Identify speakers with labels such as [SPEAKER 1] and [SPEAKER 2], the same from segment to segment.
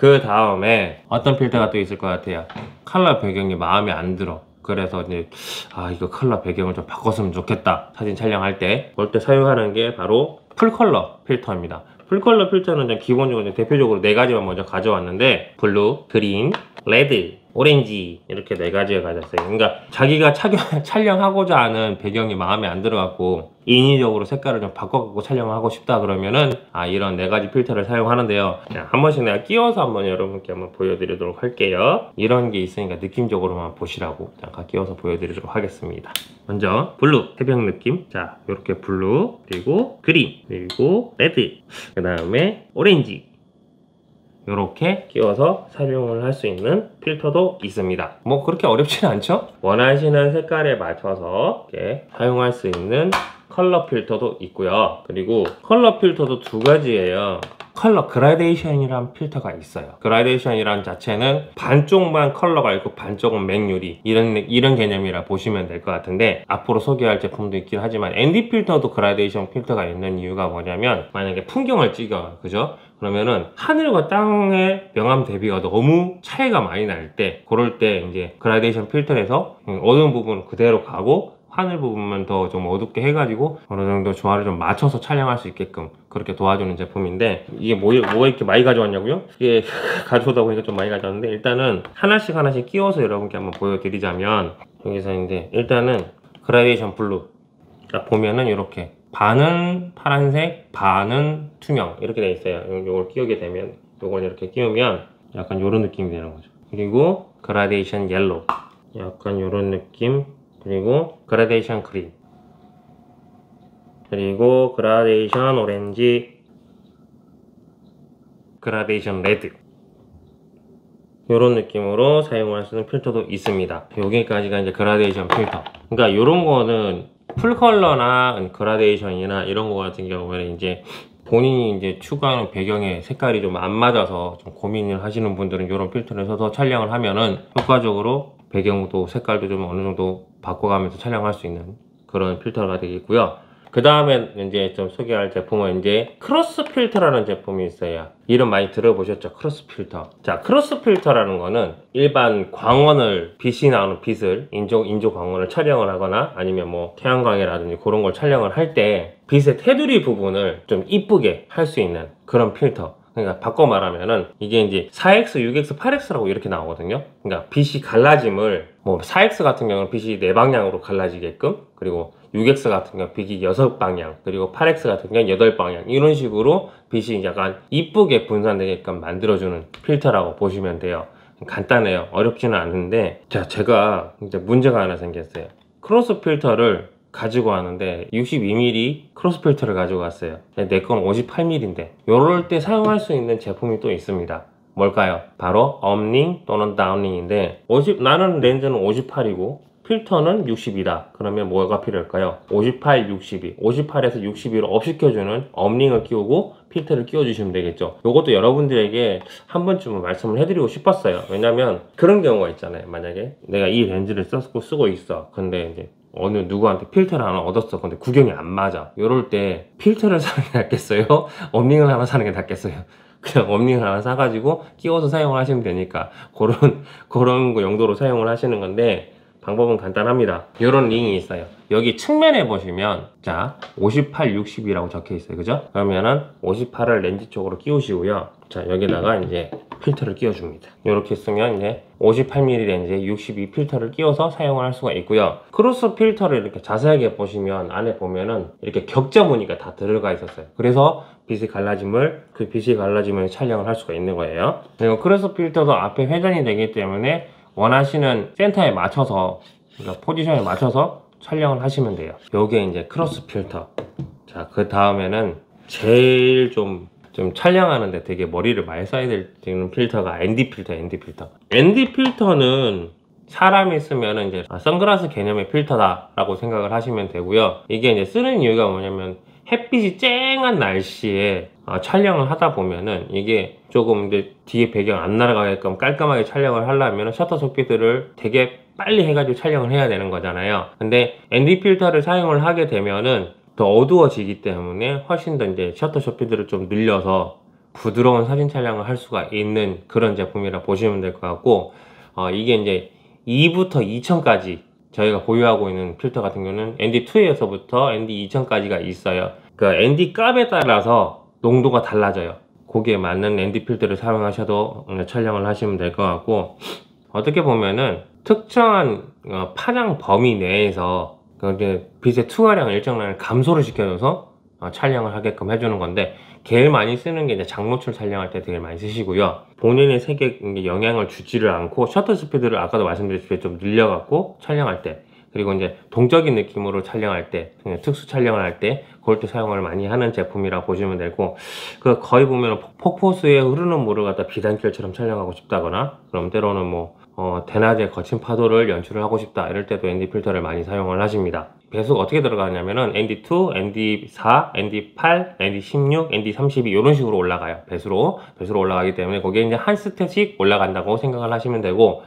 [SPEAKER 1] 그 다음에 어떤 필터가 또 있을 것 같아요. 컬러 배경이 마음에 안 들어. 그래서 이제 이거 컬러 배경을 좀 바꿨으면 좋겠다. 사진 촬영할 때 그럴 때 사용하는 게 바로 풀컬러 필터입니다. 풀컬러 필터는 좀 기본적으로 대표적으로 4가지만 먼저 가져왔는데 블루, 그린, 레드, 오렌지 이렇게 4가지를 가졌어요. 그러니까 자기가 촬영하고자 하는 배경이 마음에 안 들어갖고 인위적으로 색깔을 좀 바꿔갖고 촬영을 하고 싶다 그러면은 이런 4가지 필터를 사용하는데요. 자, 한 번씩 내가 끼워서 한번 여러분께 한번 보여드리도록 할게요. 이런 게 있으니까 느낌적으로만 보시라고 잠깐 끼워서 보여드리도록 하겠습니다. 먼저 블루, 해변 느낌. 자, 이렇게 블루, 그리고 그린, 그리고 레드, 그 다음에 오렌지. 이렇게 끼워서 사용을 할 수 있는 필터도 있습니다. 뭐 그렇게 어렵지는 않죠? 원하시는 색깔에 맞춰서 이렇게 사용할 수 있는 컬러 필터도 있고요. 그리고 컬러 필터도 2가지예요. 컬러 그라데이션이란 필터가 있어요. 그라데이션이란 자체는 반쪽만 컬러가 있고 반쪽은 맥유리 이런 개념이라 보시면 될 것 같은데 앞으로 소개할 제품도 있긴 하지만 ND 필터도 그라데이션 필터가 있는 이유가 뭐냐면 만약에 풍경을 찍어요. 그죠? 그러면은 하늘과 땅의 명암 대비가 너무 차이가 많이 날 때 그럴 때 이제 그라데이션 필터에서 어두운 부분은 그대로 가고 하늘 부분만 더 좀 어둡게 해가지고 어느 정도 조화를 좀 맞춰서 촬영할 수 있게끔 그렇게 도와주는 제품인데 이게 뭐 이렇게 많이 가져왔냐고요? 이게 가져오다 보니까 좀 많이 가져왔는데 일단은 하나씩 끼워서 여러분께 한번 보여드리자면 여기서 이제 일단은 그라데이션 블루 딱 보면은 이렇게 반은 파란색, 반은 투명 이렇게 돼 있어요. 요걸 끼우게 되면 요걸 이렇게 끼우면 약간 요런 느낌이 되는 거죠. 그리고 그라데이션 옐로우 약간 요런 느낌, 그리고 그라데이션 그린, 그리고 그라데이션 오렌지, 그라데이션 레드 요런 느낌으로 사용할 수 있는 필터도 있습니다. 여기까지가 이제 그라데이션 필터. 그러니까 요런 거는 풀컬러나 그라데이션이나 이런 거 같은 경우에는 이제 본인이 이제 추구하는 배경의 색깔이 좀 안 맞아서 좀 고민을 하시는 분들은 이런 필터를 써서 촬영을 하면은 효과적으로 배경도 색깔도 좀 어느 정도 바꿔가면서 촬영할 수 있는 그런 필터가 되겠고요. 그 다음에 이제 좀 소개할 제품은 이제 크로스 필터라는 제품이 있어요. 이름 많이 들어보셨죠? 크로스 필터. 자, 크로스 필터라는 거는 일반 광원을 빛이 나오는 빛을 인조 광원을 촬영을 하거나 아니면 뭐 태양광이라든지 그런 걸 촬영을 할 때 빛의 테두리 부분을 좀 이쁘게 할 수 있는 그런 필터. 그러니까 바꿔 말하면은 이게 이제 4X, 6X, 8X라고 이렇게 나오거든요. 그러니까 빛이 갈라짐을 뭐 4X 같은 경우는 빛이 4방향으로 갈라지게끔, 그리고 6X 같은 경우 빛이 6방향, 그리고 8X 같은 경우 8방향 이런 식으로 빛이 약간 이쁘게 분산되게끔 만들어주는 필터라고 보시면 돼요. 간단해요. 어렵지는 않은데 자, 제가 이제 문제가 하나 생겼어요. 크로스 필터를 가지고 왔는데 62mm 크로스 필터를 가지고 왔어요. 내 건 58mm인데 요럴 때 사용할 수 있는 제품이 또 있습니다. 뭘까요? 바로 업링 또는 다운링인데 나는 렌즈는 58이고 필터는 62다. 그러면 뭐가 필요할까요? 58, 62, 58에서 62로 업시켜주는 업링을 끼우고 필터를 끼워주시면 되겠죠. 요것도 여러분들에게 한 번쯤은 말씀을 해드리고 싶었어요. 왜냐면 그런 경우가 있잖아요. 만약에 내가 이 렌즈를 쓰고 있어. 근데 이제 어느 누구한테 필터를 하나 얻었어. 근데 구경이 안 맞아. 요럴 때 필터를 사는 게 낫겠어요? 업링을 하나 사는 게 낫겠어요? 그냥 업링을 하나 사가지고 끼워서 사용을 하시면 되니까 그런 거 용도로 사용을 하시는 건데 방법은 간단합니다. 이런 링이 있어요. 여기 측면에 보시면 자 58, 60이라고 적혀 있어요. 그죠? 그러면은 58을 렌즈 쪽으로 끼우시고요. 자 여기다가 이제 필터를 끼워줍니다. 이렇게 쓰면 이제 58mm 렌즈에 62 필터를 끼워서 사용을 할 수가 있고요. 크로스 필터를 이렇게 자세하게 보시면 안에 보면은 이렇게 격자 무늬가 다 들어가 있었어요. 그래서 빛이 갈라짐을 촬영을 할 수가 있는 거예요. 그리고 크로스 필터도 앞에 회전이 되기 때문에 원하시는 센터에 맞춰서, 그러니까 포지션에 맞춰서 촬영을 하시면 돼요. 요게 이제 크로스 필터. 자, 그 다음에는 제일 좀 촬영하는데 되게 머리를 많이 써야 되는 필터가 ND 필터. ND 필터는 사람이 쓰면은 이제 선글라스 개념의 필터다라고 생각을 하시면 되고요. 이게 이제 쓰는 이유가 뭐냐면 햇빛이 쨍한 날씨에 촬영을 하다 보면은 이게 조금 이제 뒤에 배경 안 날아가게끔 깔끔하게 촬영을 하려면 셔터 스피드를 되게 빨리 해가지고 촬영을 해야 되는 거잖아요. 근데 ND 필터를 사용을 하게 되면은 더 어두워지기 때문에 훨씬 더 이제 셔터 스피드를 좀 늘려서 부드러운 사진 촬영을 할 수가 있는 그런 제품이라 보시면 될 것 같고, 이게 이제 2부터 2000까지 저희가 보유하고 있는 필터 같은 경우는 ND2에서부터 ND2000까지가 있어요. 그 ND 값에 따라서 농도가 달라져요. 거기에 맞는 ND 필터를 사용하셔도 촬영을 하시면 될 것 같고, 어떻게 보면은 특정한 파장 범위 내에서 빛의 투과량을 일정량 감소를 시켜줘서 촬영을 하게끔 해주는 건데, 제일 많이 쓰는 게 이제 장노출 촬영할 때 되게 많이 쓰시고요. 본인의 색에 영향을 주지를 않고 셔터 스피드를 아까도 말씀드렸듯이 좀 늘려갖고 촬영할 때, 그리고 이제 동적인 느낌으로 촬영할 때, 특수 촬영을 할 때 그럴 때 사용을 많이 하는 제품이라 보시면 되고, 그 거의 보면 폭포수에 흐르는 물을 갖다 비단결처럼 촬영하고 싶다거나, 그럼 때로는 뭐 대낮에 거친 파도를 연출을 하고 싶다 이럴 때도 ND 필터를 많이 사용을 하십니다. 배수가 어떻게 들어가냐면은 ND2, ND4, ND8, ND16, ND32 이런 식으로 올라가요. 배수로 올라가기 때문에 거기에 이제 한 스텝씩 올라간다고 생각을 하시면 되고,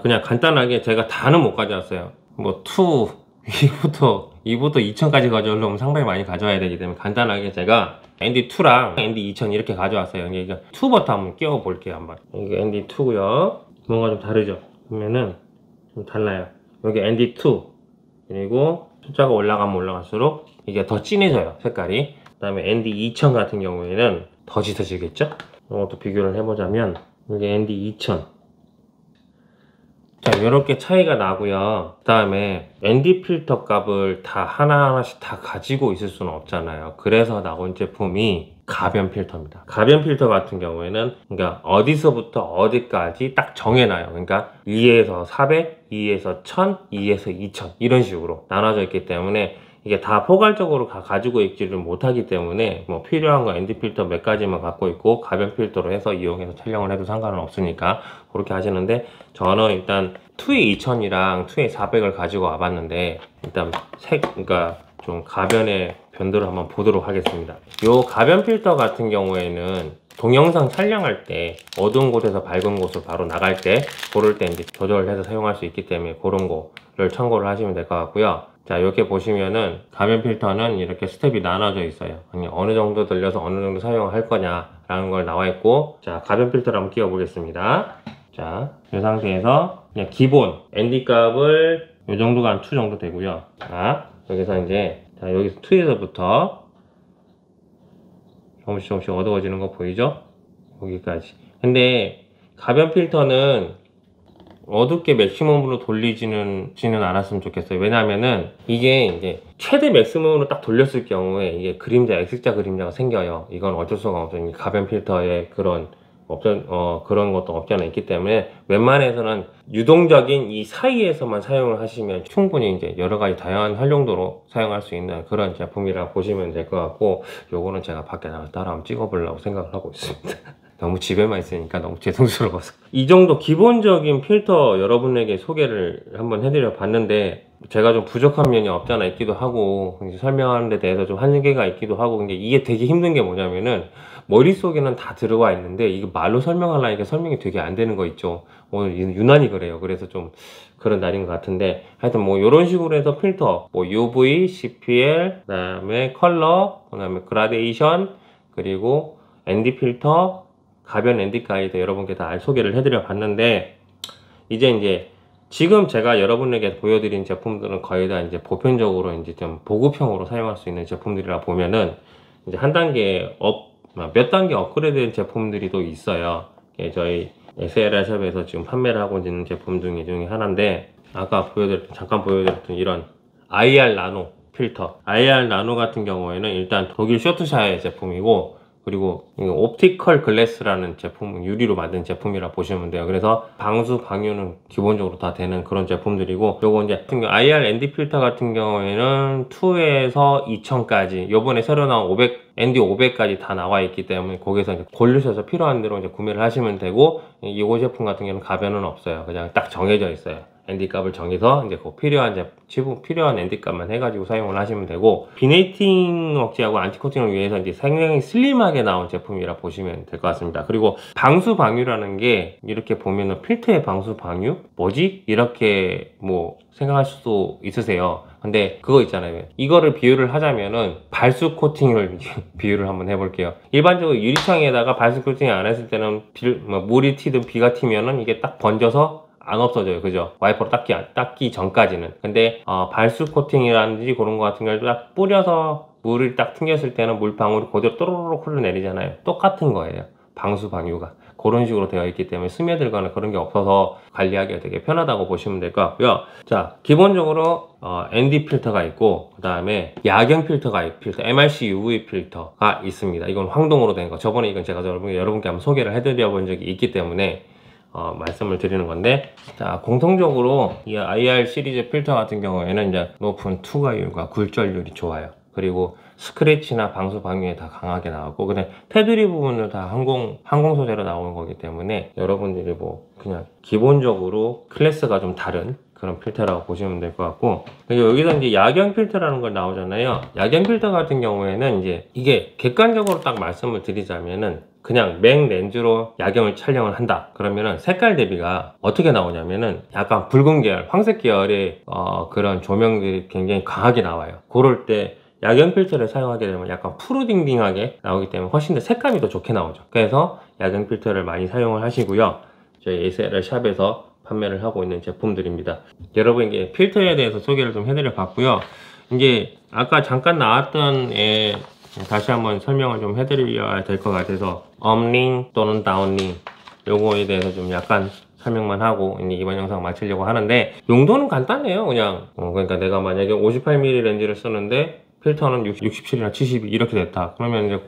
[SPEAKER 1] 그냥 간단하게 제가 다는 못 가져왔어요. 뭐 2, 2부터 2000까지 가져오려면 상당히 많이 가져와야 되기 때문에 간단하게 제가 ND2랑 ND2000 이렇게 가져왔어요. 이게 2부터 한번 끼워 볼게요. 한번. 이게 ND2고요. 뭔가 좀 다르죠? 보면은 좀 달라요. 여기 ND2, 그리고 숫자가 올라가면 올라갈수록 이게 더 진해져요, 색깔이. 그 다음에 ND2000 같은 경우에는 더 짙어지겠죠? 이것도 비교를 해보자면 이게 ND2000. 자, 이렇게 차이가 나고요. 그 다음에 ND 필터 값을 다 하나하나씩 다 가지고 있을 수는 없잖아요. 그래서 나온 제품이 가변 필터입니다. 가변 필터 같은 경우에는 그러니까 어디서부터 어디까지 딱 정해놔요. 그러니까 2에서 400, 2에서 1000, 2에서 2000 이런 식으로 나눠져 있기 때문에 이게 다 포괄적으로 가지고 있지를 못하기 때문에 뭐 필요한 거 ND 필터 몇 가지만 갖고 있고 가변 필터로 해서 이용해서 촬영을 해도 상관은 없으니까 그렇게 하시는데, 저는 일단 2의 2000이랑 2의 400을 가지고 와봤는데 일단 그러니까 좀 가변의 변도를 한번 보도록 하겠습니다. 요 가변 필터 같은 경우에는 동영상 촬영할 때 어두운 곳에서 밝은 곳으로 바로 나갈 때 그럴 때 이제 조절을 해서 사용할 수 있기 때문에 그런 거를 참고를 하시면 될 것 같고요. 자, 이렇게 보시면은 가변 필터는 이렇게 스텝이 나눠져 있어요. 어느 정도 들려서 어느 정도 사용할 거냐라는 걸 나와 있고, 자, 가변 필터를 한번 끼워 보겠습니다. 자, 이 상태에서 그냥 기본 ND 값을 이 정도가 한 2 정도 되고요. 자, 여기서 이제 자, 여기서 2에서부터 조금씩 어두워지는 거 보이죠? 여기까지. 근데 가변 필터는 어둡게 맥시멈으로 돌리지는 않았으면 좋겠어요. 왜냐면은 이게 이제 최대 맥시멈으로 딱 돌렸을 경우에 이게 그림자, X자 그림자가 생겨요. 이건 어쩔 수가 없어요. 이 가변 필터에 그런 것도 없지 않아 있기 때문에 웬만해서는 유동적인 이 사이에서만 사용을 하시면 충분히 이제 여러 가지 다양한 활용도로 사용할 수 있는 그런 제품이라 보시면 될 것 같고, 요거는 제가 밖에 나가서 따라 한번 찍어보려고 생각을 하고 있습니다. 너무 집에만 있으니까 너무 죄송스러워서. 이 정도 기본적인 필터 여러분에게 소개를 한번 해드려 봤는데, 제가 좀 부족한 면이 없지 않아 있기도 하고 설명하는 데 대해서 좀 한계가 있기도 하고, 이게 되게 힘든 게 뭐냐면은 머릿속에는 다 들어와 있는데 이거 말로 설명하려니까 설명이 되게 안 되는 거 있죠. 오늘 유난히 그래요. 그래서 좀 그런 날인 것 같은데, 하여튼 뭐 이런 식으로 해서 필터 뭐 UV, CPL, 그 다음에 컬러, 그 다음에 그라데이션, 그리고 ND 필터, 가변 ND까지 여러분께 다 소개를 해드려 봤는데, 이제 지금 제가 여러분에게 보여드린 제품들은 거의 다 이제 보편적으로 이제 좀 보급형으로 사용할 수 있는 제품들이라 보면은 이제 몇 단계 업그레이드된 제품들이 또 있어요. 저희 SLR 샵에서 지금 판매를 하고 있는 제품 중에 하나인데, 아까 잠깐 보여드렸던 이런 IR 나노 필터, IR 나노 같은 경우에는 일단 독일 쇼트샤의 제품이고, 그리고 옵티컬 글래스라는 제품은 유리로 만든 제품이라 보시면 돼요. 그래서 방수 방유는 기본적으로 다 되는 그런 제품들이고, 요거 이제 IR ND 필터 같은 경우에는 2에서 2000까지 요번에 새로 나온 ND 500까지 다 나와 있기 때문에 거기서 이제 고르셔서 필요한 대로 이제 구매를 하시면 되고, 이 제품 같은 경우는 가변은 없어요. 그냥 딱 정해져 있어요. ND 값을 정해서 이제 그 필요한 ND 값만 해가지고 사용을 하시면 되고, 비네이팅 억제하고 안티코팅을 위해서 이제 상당히 슬림하게 나온 제품이라 보시면 될 것 같습니다. 그리고 방수 방유라는 게 이렇게 보면은 필터의 방수 방유? 뭐지? 이렇게 뭐 생각할 수도 있으세요. 근데 그거 있잖아요. 이거를 비유를 하자면은 발수 코팅을 비유를 한번 해볼게요. 일반적으로 유리창에다가 발수 코팅 안 했을 때는 물이 튀든 비가 튀면은 이게 딱 번져서 안 없어져요. 그죠? 와이퍼로 닦기 전까지는. 근데 발수 코팅이라든지 그런 거 같은 경우를 딱 뿌려서 물을 딱 튕겼을 때는 물방울이 그대로 또로록 흘러내리잖아요. 똑같은 거예요. 방수 방유가 그런 식으로 되어 있기 때문에 스며들거나 그런 게 없어서 관리하기가 되게 편하다고 보시면 될 것 같고요. 자, 기본적으로 ND 필터가 있고, 그 다음에 야경 필터가 MRC UV 필터가 있습니다. 이건 황동으로 된 거. 저번에 이건 제가 여러분께 한번 소개를 해드려 본 적이 있기 때문에 말씀을 드리는 건데, 자, 공통적으로 이 IR 시리즈 필터 같은 경우에는 이제 높은 투과율과 굴절률이 좋아요. 그리고 스크래치나 방수 방유에 다 강하게 나오고, 근데 테두리 부분은 다 항공 소재로 나오는 거기 때문에 여러분들이 뭐 그냥 기본적으로 클래스가 좀 다른 그런 필터라고 보시면 될 것 같고, 그리고 여기서 이제 야경 필터라는 걸 나오잖아요. 야경 필터 같은 경우에는 이제 이게 객관적으로 딱 말씀을 드리자면은 그냥 맥 렌즈로 야경을 촬영을 한다 그러면은 색깔 대비가 어떻게 나오냐면은 약간 붉은 계열, 황색 계열의 그런 조명들이 굉장히 강하게 나와요. 그럴 때 야경 필터를 사용하게 되면 약간 푸르딩딩하게 나오기 때문에 훨씬 더 색감이 더 좋게 나오죠. 그래서 야경 필터를 많이 사용을 하시고요. 저희 SLR 샵에서 판매를 하고 있는 제품들입니다. 여러분에게 필터에 대해서 소개를 좀 해드려 봤고요. 이제 아까 잠깐 나왔던 애 다시 한번 설명을 좀 해드려야 될 것 같아서 업링 또는 다운링 요거에 대해서 좀 약간 설명만 하고 이제 이번 영상 마치려고 하는데, 용도는 간단해요. 그냥 그러니까 내가 만약에 58mm 렌즈를 쓰는데 필터는 67이나 72 이렇게 됐다 그러면 이제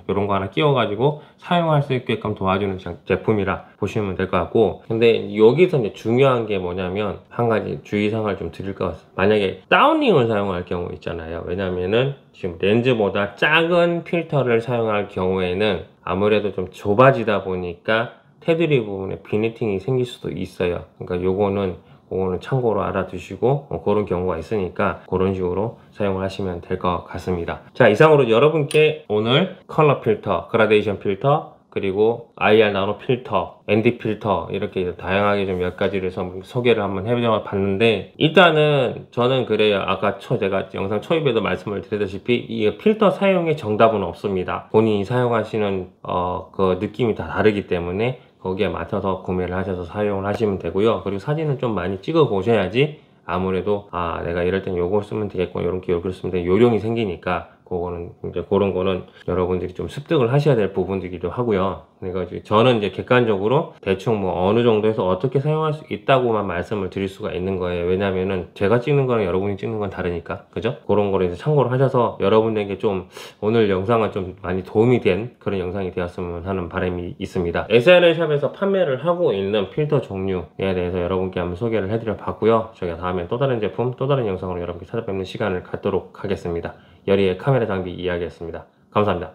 [SPEAKER 1] 요런 거 하나 끼워 가지고 사용할 수 있게끔 도와주는 제품이라 보시면 될 것 같고, 근데 여기서 이제 중요한 게 뭐냐면 한 가지 주의사항을 좀 드릴 것 같습니다. 만약에 다운링을 사용할 경우 있잖아요. 왜냐면은 지금 렌즈보다 작은 필터를 사용할 경우에는 아무래도 좀 좁아지다 보니까 테두리 부분에 비니팅이 생길 수도 있어요. 그러니까 요거는 참고로 알아두시고 그런 경우가 있으니까 그런 식으로 사용을 하시면 될 것 같습니다. 자, 이상으로 여러분께 오늘 컬러 필터, 그라데이션 필터, 그리고 IR 나노 필터, ND 필터 이렇게 다양하게 좀 몇 가지를 소개를 한번 해보려 봤는데, 일단은 저는 그래요. 아까 제가 영상 초입에도 말씀을 드렸다시피 이 필터 사용의 정답은 없습니다. 본인이 사용하시는 그 느낌이 다 다르기 때문에 거기에 맞춰서 구매를 하셔서 사용을 하시면 되고요. 그리고 사진을 좀 많이 찍어 보셔야지 아무래도 내가 이럴 땐 요걸 쓰면 되겠구나, 요걸 쓰면 되겠구나, 요령이 생기니까 그거는 이제 그런 거는 여러분들이 좀 습득을 하셔야 될 부분들이기도 하고요. 그러니까 저는 이제 객관적으로 대충 뭐 어느 정도에서 어떻게 사용할 수 있다고만 말씀을 드릴 수가 있는 거예요. 왜냐면은 제가 찍는 거랑 여러분이 찍는 건 다르니까, 그죠? 그런 거를 이제 참고를 하셔서 여러분에게 좀 오늘 영상은 좀 많이 도움이 된 그런 영상이 되었으면 하는 바람이 있습니다. SLR 샵에서 판매를 하고 있는 필터 종류에 대해서 여러분께 한번 소개를 해드려 봤고요. 저희가 다음에 또 다른 제품, 또 다른 영상으로 여러분께 찾아뵙는 시간을 갖도록 하겠습니다. 여리의 카메라 장비 이야기였습니다. 감사합니다.